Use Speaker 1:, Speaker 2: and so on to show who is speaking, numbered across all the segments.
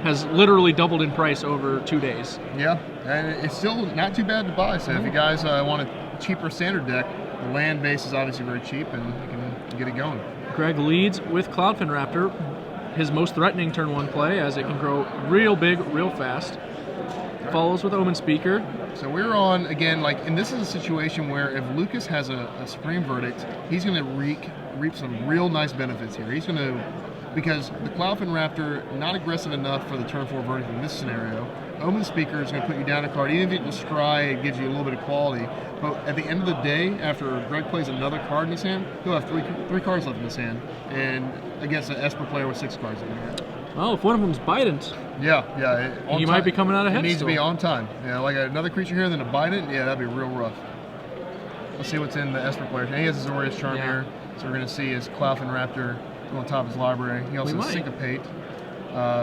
Speaker 1: has literally doubled in price over 2 days.
Speaker 2: Yeah, and it's still not too bad to buy. So if you guys want a cheaper standard deck, the land base is obviously very cheap, and you can get it going.
Speaker 1: Greg leads with Cloudfin Raptor, his most threatening turn 1 play, as it can grow real big, real fast. Follows with Omen Speaker.
Speaker 2: So we're on, again, and this is a situation where if Lukas has a Supreme Verdict, he's going to reap some real nice benefits here. He's going to, because the Cloudfin Raptor, not aggressive enough for the turn 4 Verdict in this scenario. Omen Speaker is going to put you down a card. Even if you just scry, it gives you a little bit of quality. But at the end of the day, after Greg plays another card in his hand, he'll have three cards left in his hand, and against an Esper player with 6 cards in their hand.
Speaker 1: Oh, if one of them's Bident.
Speaker 2: Yeah.
Speaker 1: He might be coming out ahead.
Speaker 2: It needs
Speaker 1: still.
Speaker 2: to be on time. Yeah, like another creature here, then a Bident. Yeah, that'd be real rough. Let's see what's in the Esper player. He has his Azorius Charm here, so we're going to see his Cloudfin Raptor on top of his library. He also has Syncopate,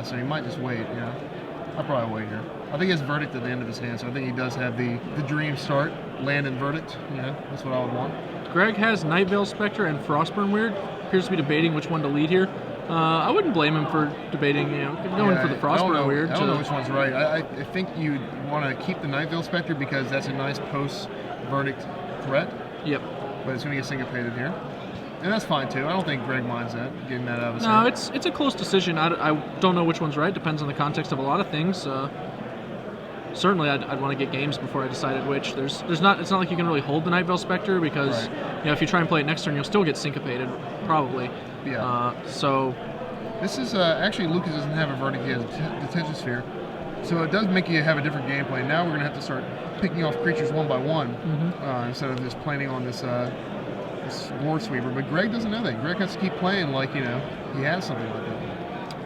Speaker 2: so he might just wait. Yeah, I'll probably wait here. I think he has Verdict at the end of his hand, so I think he does have the dream start, land and Verdict. That's what I would want.
Speaker 1: Greg has Nightveil Spectre and Frostburn Weird. Appears to be debating which one to lead here. I wouldn't blame him for debating, going for the Frostburn Weird.
Speaker 2: I don't know which one's right. I think you want to keep the Nightveil Spectre because that's a nice post-Verdict threat.
Speaker 1: Yep.
Speaker 2: But it's going to get syncopated here. And that's fine, too. I don't think Greg minds that, getting that out of his hand.
Speaker 1: No, it's a close decision. I don't know which one's right. Depends on the context of a lot of things. Certainly, I'd want to get games before I decided which. It's not like you can really hold the Nightveil Spectre because if you try and play it next turn, you'll still get syncopated, probably.
Speaker 2: Yeah.
Speaker 1: So
Speaker 2: this is actually Lukas doesn't have a Verdict. He has a Detention Sphere, so it does make you have a different gameplay. Now we're going to have to start picking off creatures one by one instead of just planning on this War Sweeper. But Greg doesn't know that. Greg has to keep playing like he has something like that.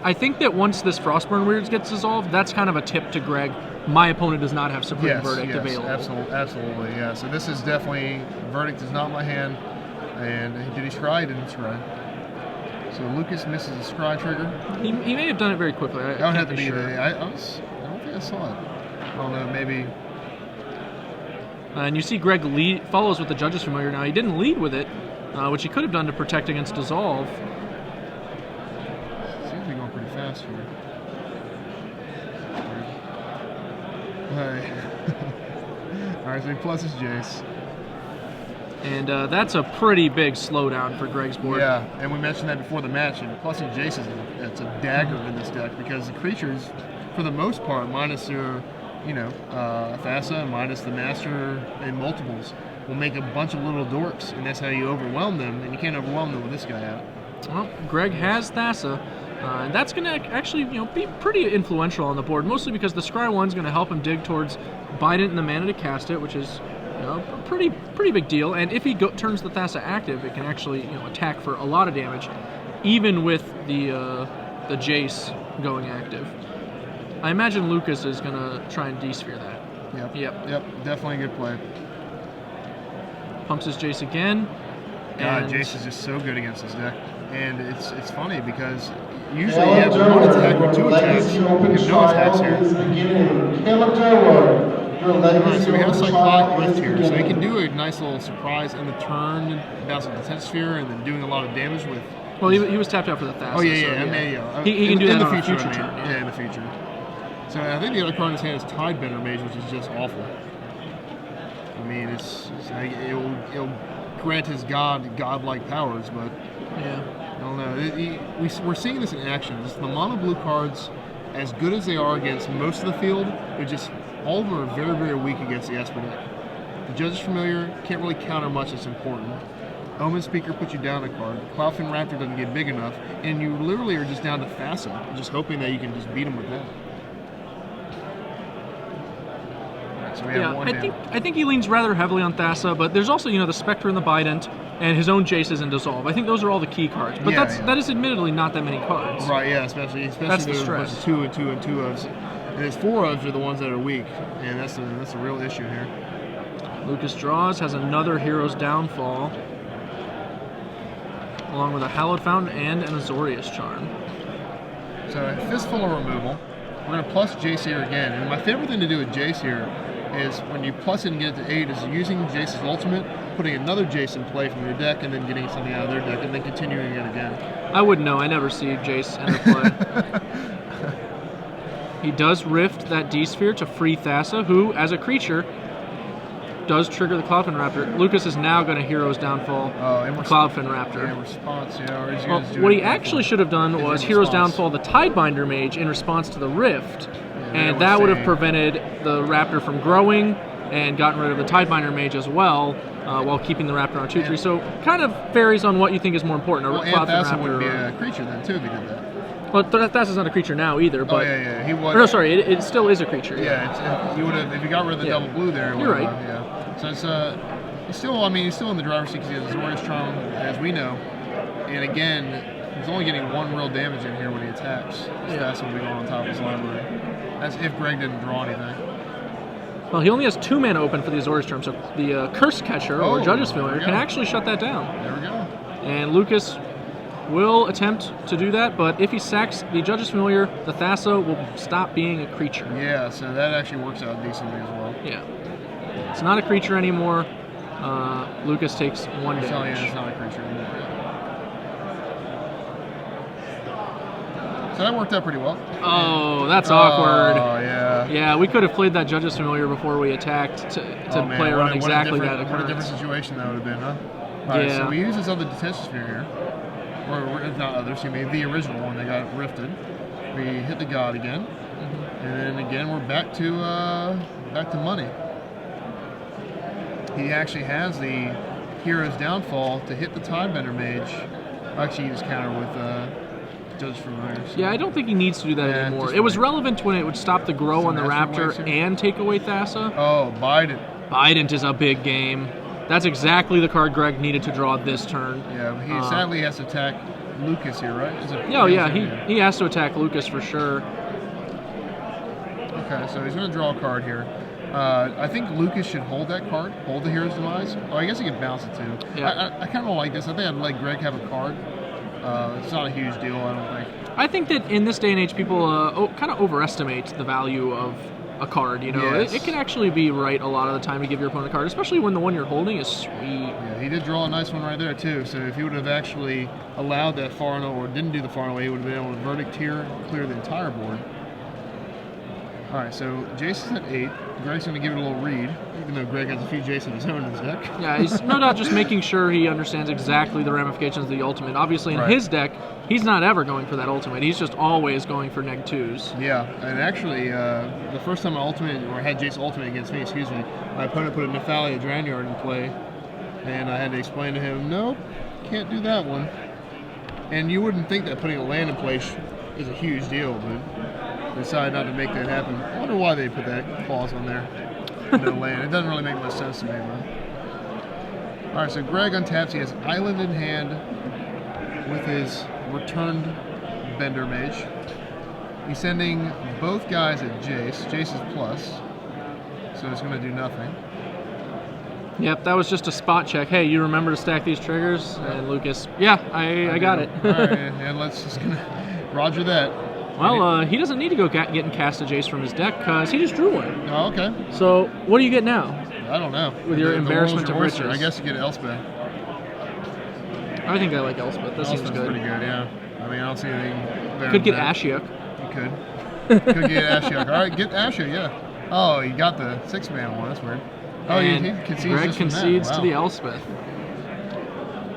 Speaker 1: I think that once this Frostburn Weirds gets dissolved, that's kind of a tip to Greg. My opponent does not have Supreme Verdict available.
Speaker 2: Absolutely, yeah. So this is definitely, Verdict is not my hand. And did he scry? He didn't scry. So Lukas misses a scry trigger.
Speaker 1: He may have done it very quickly. I
Speaker 2: don't have to be
Speaker 1: sure.
Speaker 2: there. I don't think I saw it. I don't know, maybe.
Speaker 1: And you see Greg follows with the Judge's Familiar now. He didn't lead with it, which he could have done to protect against Dissolve.
Speaker 2: Seems to be going pretty fast here. Alright, so he pluses Jace.
Speaker 1: And that's a pretty big slowdown for Greg's board.
Speaker 2: Yeah, and we mentioned that before the match, and plussing Jace it's a dagger in this deck because the creatures, for the most part, minus your, Thassa, minus the Master and multiples, will make a bunch of little dorks, and that's how you overwhelm them, and you can't overwhelm them with this guy out.
Speaker 1: Well, Greg has Thassa, and that's going to actually, be pretty influential on the board, mostly because the Scry 1's going to help him dig towards Bident and the mana to cast it, which is a pretty big deal. And if he turns the Thassa active, it can actually attack for a lot of damage, even with the Jace going active. I imagine Lukas is going to try and D-sphere that.
Speaker 2: Yep. Definitely a good play.
Speaker 1: Pumps his Jace again.
Speaker 2: God, Jace is just so good against this deck. And it's funny because usually you have one attack or two attacks. You have no attacks here. Alright, so we have Cyclotic Rift here. So he can do a nice little surprise in the turn, bouncing the Detention Sphere, and then doing a lot of damage with...
Speaker 1: Well, he was tapped out for the Thassa.
Speaker 2: Oh, yeah.
Speaker 1: He can do that
Speaker 2: in the
Speaker 1: on
Speaker 2: future,
Speaker 1: a future turn.
Speaker 2: Yeah, in the future. So I think the other card in his hand is Tidebender Mage, which is just awful. I mean, it'll grant his godlike powers, but I don't know. We're seeing this in action. The mono blue cards, as good as they are against most of the field, they're just all of them are very, very weak against the Esper deck. The Judge's Familiar can't really counter much that's important. Omen Speaker puts you down a card. Cloudfin Raptor doesn't get big enough, and you literally are just down to Thassa, just hoping that you can just beat him with that. So we have one down.
Speaker 1: I think he leans rather heavily on Thassa, but there's also the Spectre and the Bident, and his own Jaces and Dissolve. I think those are all the key cards, but that is admittedly not that many cards.
Speaker 2: Right? Yeah, especially
Speaker 1: that's the stress.
Speaker 2: 2 and 2 and 2 ofs, and his 4 ofs are the ones that are weak, and that's the real issue here.
Speaker 1: Lukas draws, has another Hero's Downfall, along with a Hallowed Fountain and an Azorius Charm.
Speaker 2: So a Fistful of Removal. We're going to plus Jace here again, and my favorite thing to do with Jace here is when you plus it and get it to 8 is using Jace's ultimate, putting another Jace in play from your deck, and then getting something out of their deck, and then continuing it again.
Speaker 1: I wouldn't know. I never see Jace enter play. He does rift that D-Sphere to free Thassa, who, as a creature, does trigger the Cloudfin Raptor. Lucas is now going to Hero's Downfall the Cloudfin Raptor.
Speaker 2: In response, or he's
Speaker 1: well, what he actually should have done was Hero's Downfall the Tidebinder Mage in response to the rift, and that would have prevented the Raptor from growing and gotten rid of the Tidebinder Mage as well, while keeping the Raptor on 2/3. So kind of varies on what you think is more important.
Speaker 2: Well, and Thassa would be a creature then too if he did that.
Speaker 1: Well, Thassa's not a creature now either. But
Speaker 2: he was.
Speaker 1: No, sorry, it still is a creature.
Speaker 2: Yeah, you would have if you got rid of the double blue there.
Speaker 1: You're right.
Speaker 2: So it's he's still. I mean, he's still in the driver's seat because he has Azorius Charm, as we know. And again, he's only getting 1 real damage in here when he attacks. Thassa will be going on top of his library. That's if Greg didn't draw anything.
Speaker 1: Well, he only has 2 mana open for the Azorius Charm, so the Curse Catcher or Judge's Familiar can actually shut that down.
Speaker 2: There we go.
Speaker 1: And Lucas will attempt to do that, but if he sacks the Judge's Familiar, the Thassa will stop being a creature.
Speaker 2: Yeah, so that actually works out decently as well.
Speaker 1: Yeah. It's not a creature anymore. Lucas takes 1 damage.
Speaker 2: It's not a creature anymore. So that worked out pretty well.
Speaker 1: Oh, that's awkward.
Speaker 2: Oh, yeah.
Speaker 1: Yeah, we could have played that Judge's Familiar before we attacked to play around exactly that occurrence.
Speaker 2: What a different situation that would have been, huh? All right, so we use this other Detention Sphere here. Or if not others, the original one that got rifted. We hit the god again. And then again, we're back to money. He actually has the Hero's Downfall to hit the Tidebender Mage. Actually, he just counter with Judge Familiar. So.
Speaker 1: Yeah, I don't think he needs to do that anymore. It was relevant when it would stop the grow on the Raptor and take away Thassa.
Speaker 2: Oh, Bident.
Speaker 1: Bident is a big game. That's exactly the card Greg needed to draw this turn.
Speaker 2: Yeah, but he sadly has to attack Lucas here, right?
Speaker 1: He has to attack Lucas for sure.
Speaker 2: Okay, so he's going to draw a card here. I think Lucas should hold that card, hold the Hero's Demise. Oh, I guess he can bounce it too.
Speaker 1: Yeah.
Speaker 2: I kind of like this. I think I'd let Greg have a card. It's not a huge deal, I don't think.
Speaker 1: I think that in this day and age, people kind of overestimate the value of a card. It can actually be right a lot of the time to give your opponent a card, especially when the one you're holding is sweet.
Speaker 2: Yeah, he did draw a nice one right there too. So if he would have actually allowed that far no or didn't do the far away, he would have been able to verdict here, clear the entire board. All right, so Jason's at 8. Greg's going to give it a little read, even though Greg has a few Jason of his own in his deck.
Speaker 1: Yeah, he's no doubt just making sure he understands exactly the ramifications of the ultimate. Obviously, in his deck, he's not ever going for that ultimate. He's just always going for -2s.
Speaker 2: Yeah, and actually, the first time I had Jason ultimate against me, my opponent put a Nephalia Dranyard in play, and I had to explain to him, nope, can't do that one. And you wouldn't think that putting a land in place is a huge deal, but decided not to make that happen. I wonder why they put that clause on there. No land. It doesn't really make much sense to me, man. All right, so Greg untaps. He has Island in hand with his returned Bender Mage. He's sending both guys at Jace. Jace is plus, so it's going to do nothing.
Speaker 1: Yep, that was just a spot check. Hey, you remember to stack these triggers? And Lucas, I got it.
Speaker 2: All right, and let's just roger that.
Speaker 1: Well, he doesn't need to go getting cast a Jace from his deck because he just drew one.
Speaker 2: Oh, okay.
Speaker 1: So, what do you get now?
Speaker 2: I don't know.
Speaker 1: With your embarrassment of riches.
Speaker 2: I guess you get Elspeth.
Speaker 1: I think I like Elspeth. This seems good.
Speaker 2: Pretty good, yeah. I mean, I don't see anything better.
Speaker 1: Could get Ashiok.
Speaker 2: You could. Could get Ashiok. All right, get Ashiok, yeah. Oh, you got the 6-mana one. That's weird. Oh, he concedes
Speaker 1: Greg concedes to the Elspeth.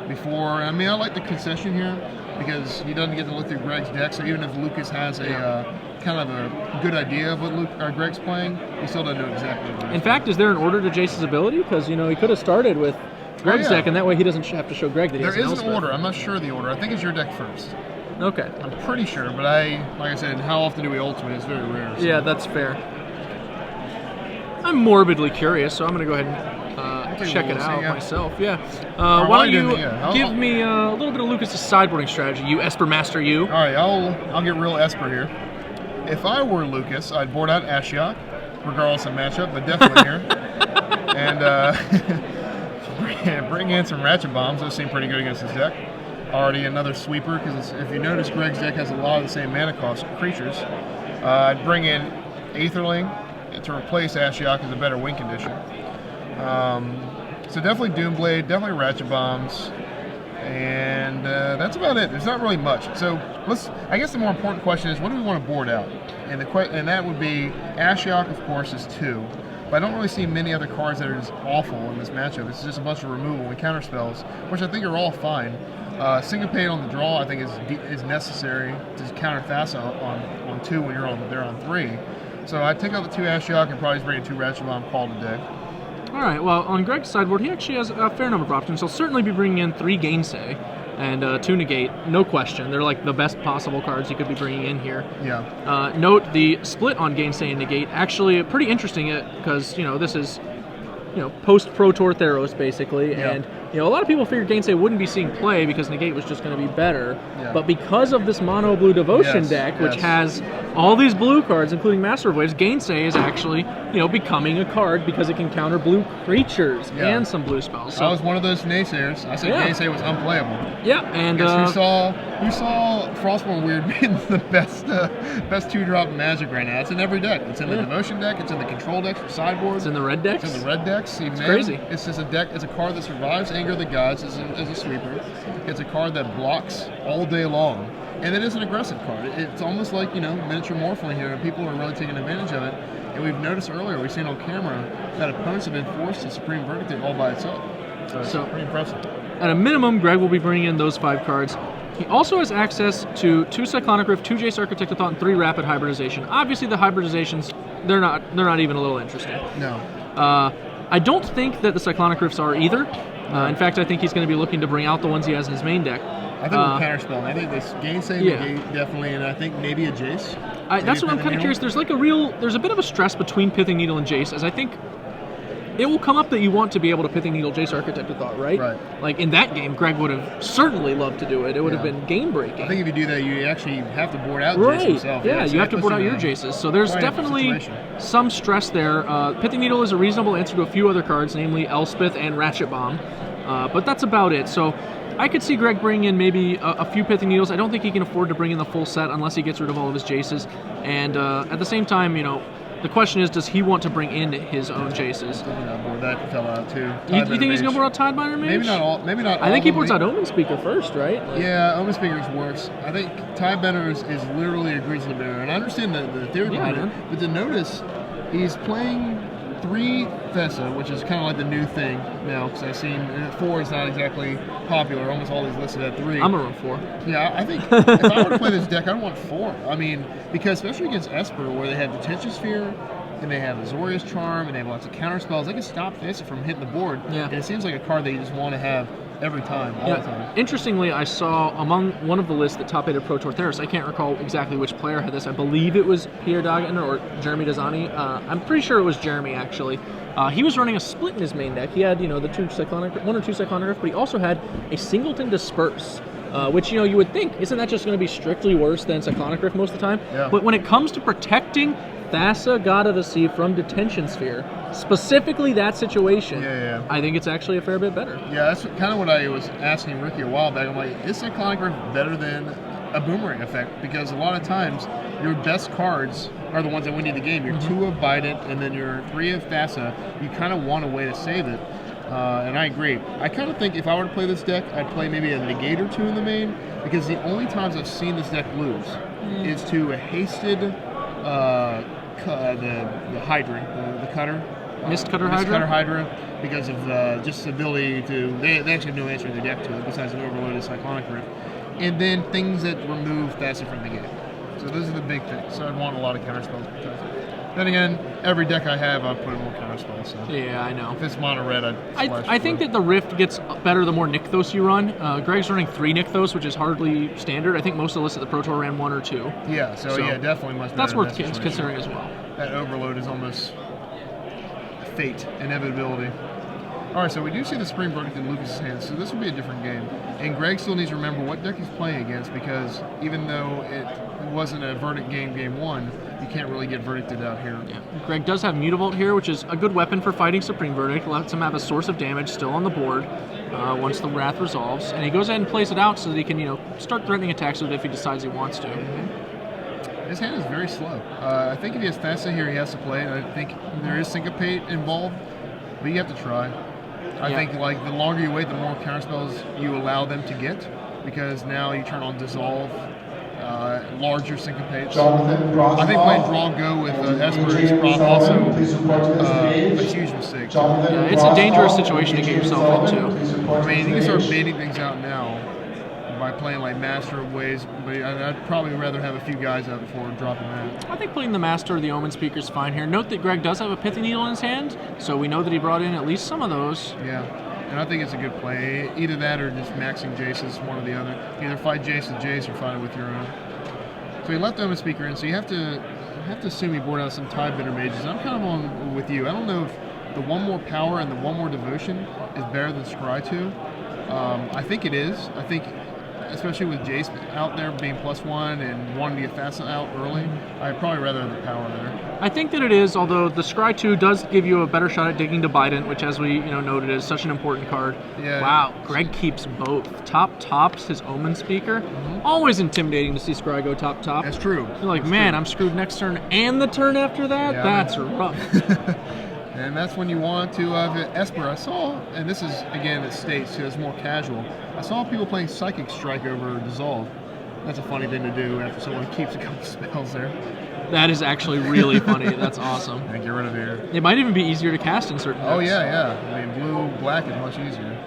Speaker 2: I like the concession here because he doesn't get to look through Greg's deck. So even if Lucas has a kind of a good idea of what Greg's playing, he still doesn't know exactly what
Speaker 1: In fact, is there an order to Jace's ability? Because he could have started with Greg's deck, and that way he doesn't have to show Greg that he has an Elspeth.
Speaker 2: There is an order. I'm not sure of the order. I think it's your deck first.
Speaker 1: Okay.
Speaker 2: I'm pretty sure, but like I said, how often do we ultimate? It's very rare. So.
Speaker 1: Yeah, that's fair. I'm morbidly curious, so I'm going to go ahead and check it out myself. Yeah. Why don't you give me a little bit of Lucas's sideboarding strategy, you Esper Master, you.
Speaker 2: All right, I'll get real Esper here. If I were Lucas, I'd board out Ashiok, regardless of matchup, but definitely here. And bring in some Ratchet Bombs. Those seem pretty good against his deck. Already another sweeper, because if you notice, Greg's deck has a lot of the same mana cost creatures. I'd bring in Aetherling to replace Ashiok as a better win condition. So definitely Doomblade, definitely Ratchet Bombs, and that's about it. There's not really much. So I guess the more important question is, what do we want to board out? and that would be Ashiok, of course, is 2. But I don't really see many other cards that are just awful in this matchup. It's just a bunch of removal and counter spells, which I think are all fine. Scgmke on the draw, I think, is necessary to counter Thassa on 2 when they're on 3. So I'd take out the 2 Ashiok and probably just bring in 2 Ratchet Bomb, call it a day.
Speaker 1: All right, well, on Greg's sideboard, he actually has a fair number of options. He'll certainly be bringing in 3 Gainsay and 2 Negate, no question. They're like the best possible cards he could be bringing in here.
Speaker 2: Yeah.
Speaker 1: Note the split on Gainsay and Negate, actually pretty interesting because, this is, post-Pro Tour Theros, basically,
Speaker 2: Yeah.
Speaker 1: and, a lot of people figured Gainsay wouldn't be seeing play because Negate was just going to be better,
Speaker 2: Yeah.
Speaker 1: but because of this mono blue Devotion
Speaker 2: Yes,
Speaker 1: deck, which
Speaker 2: yes.
Speaker 1: has all these blue cards, including Master of Waves, Gainsay is actually, becoming a card because it can counter blue creatures
Speaker 2: Yeah.
Speaker 1: and some blue spells. So,
Speaker 2: I was one of those naysayers. I said
Speaker 1: Yeah.
Speaker 2: Gainsay was unplayable.
Speaker 1: yeah, and
Speaker 2: Who saw Frostborn Weird being the best 2-drop Magic right now? It's in every deck. It's in the
Speaker 1: Yeah.
Speaker 2: Devotion deck. It's in the Control decks for sideboard.
Speaker 1: it's in the red decks.
Speaker 2: It's in the red decks. It's
Speaker 1: crazy.
Speaker 2: It's just a deck. It's a card that survives Anger of the Gods as a sweeper. It's a card that blocks all day long, and it is an aggressive card. It's almost like miniature Morphling here, and people are really taking advantage of it. And we've noticed earlier, we've seen on camera that opponents have been forced to Supreme Verdict it all by itself. So it's pretty impressive.
Speaker 1: At a minimum, Greg will be bringing in those 5 cards. He also has access to 2 Cyclonic Rift, 2 Jace Architect of Thought, and 3 Rapid Hybridization. Obviously, the hybridizations, they're not even a little interesting.
Speaker 2: No.
Speaker 1: I don't think that the Cyclonic Rifts are either. In fact, I think he's going to be looking to bring out the ones he has in his main deck.
Speaker 2: I think we're counterspelling. I think this Gainsay Negate definitely, and I think maybe a Jace.
Speaker 1: That's what I'm kind of curious. There's a bit of a stress between Pithing Needle and Jace, as I think it will come up that you want to be able to Pithing Needle Jace Architect of Thought, right?
Speaker 2: Right.
Speaker 1: Like in that game, Greg would have certainly loved to do it. It would have been game breaking.
Speaker 2: I think if you do that, you actually have to board out Jace
Speaker 1: Right.
Speaker 2: himself.
Speaker 1: Yeah,
Speaker 2: so
Speaker 1: you have
Speaker 2: that
Speaker 1: to board
Speaker 2: puts
Speaker 1: out
Speaker 2: him
Speaker 1: your
Speaker 2: in
Speaker 1: Jaces. So there's
Speaker 2: quite a
Speaker 1: definitely
Speaker 2: situation.
Speaker 1: some stress there. Pithing Needle is a reasonable answer to a few other cards, namely Elspeth and Ratchet Bomb. But that's about it. So I could see Greg bringing in maybe a few Pithing Needles. I don't think he can afford to bring in the full set unless he gets rid of all of his Jaces. And at the same time, the question is, does he want to bring in his own Jaces?
Speaker 2: Board that fell out too.
Speaker 1: You think he's going to board out Tidebinder Mage?
Speaker 2: Maybe not all. Maybe not.
Speaker 1: I think
Speaker 2: he
Speaker 1: he boards out Omen Speaker first, right? Like,
Speaker 2: Yeah, Omen Speaker is worse. I think Tidebender is literally a Grizzly Bear, and I understand the theory behind it. But to notice, he's playing 3 Thessa, which is kind of like the new thing now, because I've seen 4 is not exactly popular. Almost all these listed at 3.
Speaker 1: I'm going to run 4.
Speaker 2: Yeah, I think if I were to play this deck, I'd want 4. I mean, because especially against Esper, where they have Detention Sphere, and they have Azorius Charm, and they have lots of counter spells, they can stop Thessa from hitting the board.
Speaker 1: Yeah.
Speaker 2: And it seems like a card that you just want to have every time, all the time.
Speaker 1: Interestingly, I saw among one of the lists that top-aided Pro Tour Theros, I can't recall exactly which player had this. I believe it was Pierre Dagen or Jeremy Dazani. I'm pretty sure it was Jeremy, actually. He was running a split in his main deck. He had, the 1 or 2 Cyclonic Rift, but he also had a Singleton Disperse. Which, you would think, isn't that just going to be strictly worse than Cyclonic Rift most of the time?
Speaker 2: Yeah.
Speaker 1: But when it comes to protecting Thassa, God of the Sea, from Detention Sphere, specifically that situation, I think it's actually a fair bit better.
Speaker 2: Yeah, that's kind of what I was asking Ricky a while back. I'm like, is Cyclonic Rift better than a Boomerang effect? Because a lot of times, your best cards are the ones that win you the game. Your 2 of Bident and then your 3 of Thassa. You kind of want a way to save it. And I agree. I kind of think if I were to play this deck, I'd play maybe a Negate or 2 in the main, because the only times I've seen this deck lose is to a hasted the Hydra, the Cutter.
Speaker 1: Mist Cutter
Speaker 2: Mist
Speaker 1: Hydra?
Speaker 2: Cutter Hydra, because of just the ability to... They actually have no answer in their deck to it, besides an overloaded Cyclonic Rift. And then things that remove Thassa from the game. So those are the big things. So I'd want a lot of counterspells protected. Then again, every deck I have, I'll put in more counterspells. So
Speaker 1: Yeah, I know.
Speaker 2: if it's mono red,
Speaker 1: I think that the Rift gets better the more Nykthos you run. Greg's running 3 Nykthos, which is hardly standard. I think most of the lists at the Pro Tour ran 1 or 2.
Speaker 2: Yeah, so yeah, definitely much better.
Speaker 1: That's
Speaker 2: in
Speaker 1: worth
Speaker 2: that situation.
Speaker 1: considering as well.
Speaker 2: That overload is almost fate, inevitability. All right, so we do see the Supreme Verdict in Lucas' hands, so this will be a different game. And Greg still needs to remember what deck he's playing against, because even though it wasn't a Verdict game 1, you can't really get Verdicted out here.
Speaker 1: Yeah. Greg does have Mutavault here, which is a good weapon for fighting Supreme Verdict. Lets him have a source of damage still on the board once the Wrath resolves. And he goes ahead and plays it out so that he can, start threatening attacks with it if he decides he wants to.
Speaker 2: His hand is very slow. I think if he has Thassa here, he has to play it. I think there is Syncopate involved, but you have to try. I think like the longer you wait, the more counterspells you allow them to get, because now you turn on Dissolve, larger syncopates. I think playing draw go with Esper is probably also a huge mistake.
Speaker 1: Yeah, it's a dangerous situation to get yourself into.
Speaker 2: I mean, you can start baiting things out now by playing like Master of Ways, but I'd probably rather have a few guys out before dropping that.
Speaker 1: I think playing the Master or the Omen Speaker is fine here. Note that Greg does have a Pithy Needle in his hand, so we know that he brought in at least some of those.
Speaker 2: Yeah, and I think it's a good play. Either that or just maxing Jace's, one or the other. Either fight Jace with Jace or fight it with your own. So he left Omen Speaker in, so you have to assume he board out some Tidebender mages. I'm kind of on with you. I don't know if the one more power and the one more devotion is better than Scry 2. I think it is. I think, especially with Jace out there being +1 and wanting to get fast out early, I'd probably rather have the power there.
Speaker 1: I think that it is, although the Scry 2 does give you a better shot at digging to Bident, which, as we noted, is such an important card.
Speaker 2: Yeah.
Speaker 1: Wow, Greg keeps both. Tops his Omen Speaker. Always intimidating to see Scry go top.
Speaker 2: That's true.
Speaker 1: You're like, man, I'm screwed next turn and the turn after that?
Speaker 2: Yeah,
Speaker 1: that's rough.
Speaker 2: And that's when you want to Esper. I saw, and this is, again, it states, so it's more casual. I saw people playing Psychic Strike over Dissolve. That's a funny thing to do after someone keeps a couple spells there.
Speaker 1: That is actually really funny. That's awesome.
Speaker 2: And get rid of here.
Speaker 1: It might even be easier to cast in certain decks.
Speaker 2: Oh, yeah. I mean, blue-black is much easier.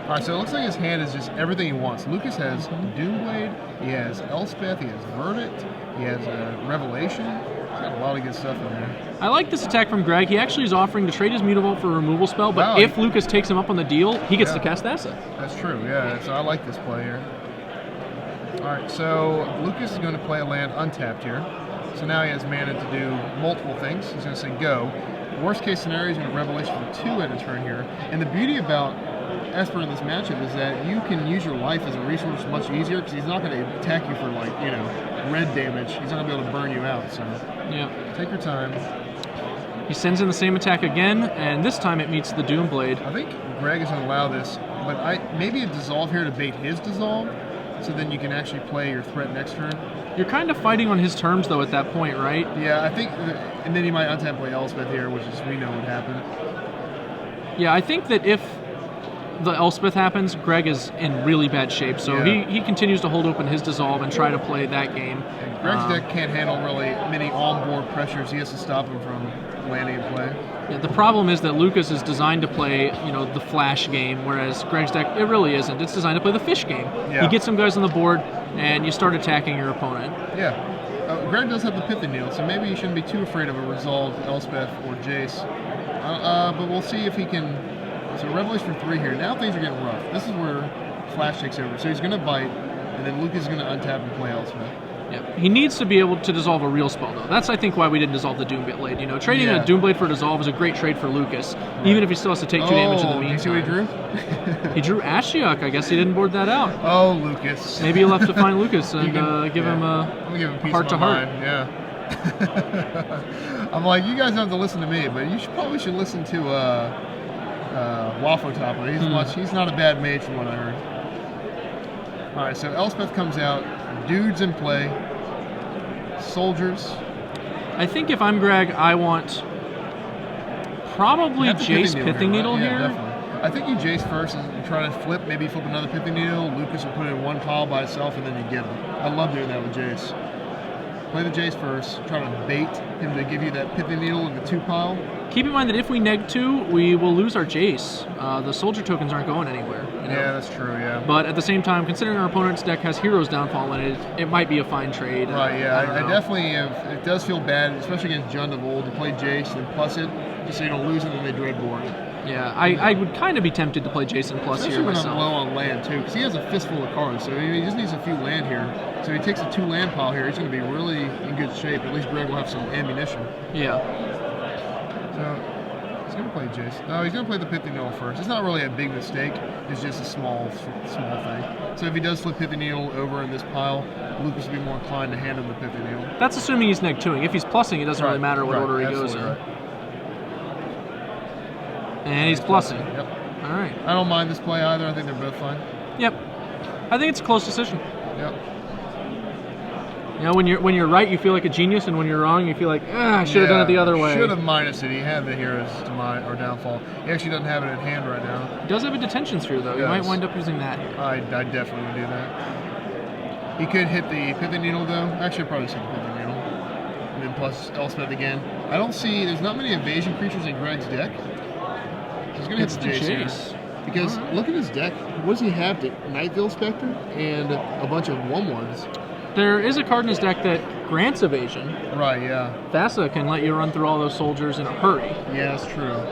Speaker 2: All right, so it looks like his hand is just everything he wants. Lucas has Doomblade, he has Elspeth, he has Verdict, he has Revelation. He's got a lot of good stuff in there.
Speaker 1: I like this attack from Greg. He actually is offering to trade his Mutavault for a removal spell, but if Lucas takes him up on the deal, he gets to cast Thassa.
Speaker 2: That's true, yeah. So I like this play here. All right, so Lucas is going to play a land untapped here. So now he has mana to do multiple things. He's going to say go. Worst case scenario, he's going to Revelation for 2 at a turn here. And the beauty about Esper in this matchup is that you can use your life as a resource much easier because he's not going to attack you for, like, red damage. He's not going to be able to burn you out. So take your time.
Speaker 1: He sends in the same attack again, and this time it meets the Doomblade.
Speaker 2: I think Greg is going to allow this, but maybe a Dissolve here to bait his Dissolve, so then you can actually play your threat next turn.
Speaker 1: You're kind of fighting on his terms, though, at that point, right?
Speaker 2: Yeah, I think, and then he might untap play Elspeth here, which is, we know would happen.
Speaker 1: Yeah, I think that if the Elspeth happens, Greg is in really bad shape, so he continues to hold open his Dissolve and try to play that game.
Speaker 2: And Greg's deck can't handle really many on-board pressures. He has to stop him from landing and play.
Speaker 1: Yeah, the problem is that Lucas is designed to play, the flash game, whereas Greg's deck, it really isn't. It's designed to play the fish game.
Speaker 2: Yeah.
Speaker 1: You get some guys on the board, and you start attacking your opponent.
Speaker 2: Yeah. Greg does have the Pithy Needle, so maybe you shouldn't be too afraid of a Resolve, Elspeth, or Jace. But we'll see if he can... So Revelation for 3 here. Now things are getting rough. This is where Flash takes over. So he's going to bite, and then Lucas is going to untap and play Elspeth.
Speaker 1: Yeah, he needs to be able to dissolve a real spell, though. That's, I think, why we didn't dissolve the Doomblade. Trading a Doomblade for dissolve is a great trade for Lucas, even if he still has to take 2 damage in the meantime.
Speaker 2: You see what he drew?
Speaker 1: He drew Ashiok. I guess he didn't board that out.
Speaker 2: Oh, Lucas.
Speaker 1: Maybe he'll have to find Lucas and give him a heart-to-heart.
Speaker 2: Yeah. I'm like, you guys don't have to listen to me, but you probably should listen to Waffle Topper. He's not a bad mage from what I heard. All right, so Elspeth comes out. Dudes in play. Soldiers.
Speaker 1: I think if I'm Greg, I want probably Jace Pithy Needle here.
Speaker 2: Yeah, definitely. I think you Jace first and try to maybe flip another Pithy Needle. Lucas will put it in one pile by itself, and then you get him. I love doing that with Jace. Play the Jace first. Try to bait him to give you that Pithy Needle in the 2 pile.
Speaker 1: Keep in mind that if we neg 2, we will lose our Jace. The soldier tokens aren't going anywhere.
Speaker 2: Yeah, that's true, yeah.
Speaker 1: But at the same time, considering our opponent's deck has Hero's Downfall in it, it might be a fine trade.
Speaker 2: Right, yeah. I definitely it does feel bad, especially against Jund of Old, to play Jace and plus it, just so you don't lose it and they dreadboard.
Speaker 1: Yeah, I would kind of be tempted to play Jason plus
Speaker 2: especially
Speaker 1: here
Speaker 2: when
Speaker 1: myself.
Speaker 2: I'm low on land, too, because he has a fistful of cards, so he just needs a few land here. So he takes a 2 land pile here, he's going to be really in good shape. At least Greg will have some ammunition.
Speaker 1: Yeah.
Speaker 2: So... he's going to play Jace. No, he's going to play the Pithy Needle first. It's not really a big mistake. It's just a small thing. So if he does flip Pithy Needle over in this pile, Lucas will be more inclined to hand him the Pithy Needle.
Speaker 1: That's assuming he's neg 2ing. If he's plussing, it doesn't really matter what order he goes in.
Speaker 2: Right.
Speaker 1: And he's plussing.
Speaker 2: Yep.
Speaker 1: All right.
Speaker 2: I don't mind this play either. I think they're both fine.
Speaker 1: Yep. I think it's a close decision.
Speaker 2: Yep.
Speaker 1: When you're right, you feel like a genius, and when you're wrong, you feel like, I should have done it the other way.
Speaker 2: Should have minus it. He had the Hero's Downfall. He actually doesn't have it in hand right now.
Speaker 1: He does have a Detention Sphere, though. You might wind up using that here.
Speaker 2: I definitely would do that. He could hit the Pithing Needle, though. Actually, probably hit the Pithing Needle. And then plus Elspeth again. I don't see... There's not many evasion creatures in Greg's deck. He's going to hit the Chase. Because look at his deck. What does he have? Nightville Spectre and a bunch of 1/1s.
Speaker 1: There is a card in his deck that grants evasion.
Speaker 2: Right, yeah.
Speaker 1: Thassa can let you run through all those soldiers in a hurry.
Speaker 2: Yeah, that's true.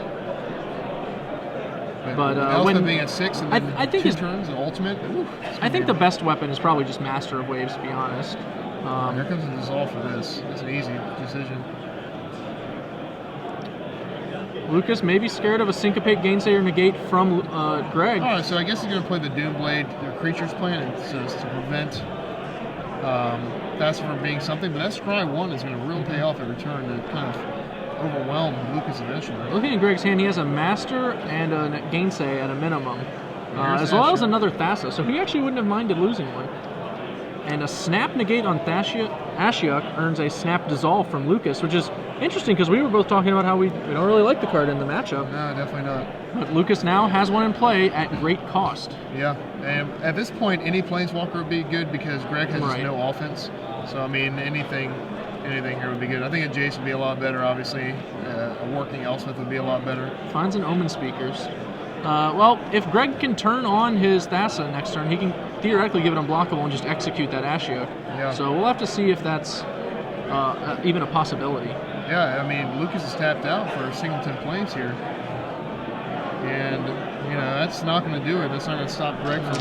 Speaker 1: But
Speaker 2: when being at 6 and then
Speaker 1: I think
Speaker 2: 2 turns and ultimate.
Speaker 1: I think the best weapon is probably just Master of Waves, to be honest.
Speaker 2: Here comes a dissolve for this. It's an easy decision.
Speaker 1: Lucas may be scared of a Syncopate, Gainsay, or Negate from Greg.
Speaker 2: Alright, so I guess he's going to play the Doomblade, the Creatures plan, so to prevent Thassa from being something. But that Scry 1 is going to really pay off every turn to kind of overwhelm Lucas eventually.
Speaker 1: Looking at Greg's hand, he has a Master and a Gainsay at a minimum, as well as another Thassa, so he actually wouldn't have minded losing one. And a Snap Negate on Ashiok earns a Snap Dissolve from Lucas, which is interesting because we were both talking about how we don't really like the card in the matchup.
Speaker 2: No, definitely not.
Speaker 1: But Lucas now has one in play at great cost.
Speaker 2: Yeah, and at this point, any Planeswalker would be good because Greg has no offense. So, I mean, anything here would be good. I think a Jace would be a lot better, obviously. A working Elspeth would be a lot better.
Speaker 1: Finds an Omen Speakers. Well, if Greg can turn on his Thassa next turn, he can theoretically give it unblockable and just execute that Ashiok.
Speaker 2: Yeah.
Speaker 1: So we'll have to see if that's even a possibility.
Speaker 2: Yeah, I mean, Lucas is tapped out for Singleton Plains here. And, you know, that's not going to do it. That's not going to stop Greg from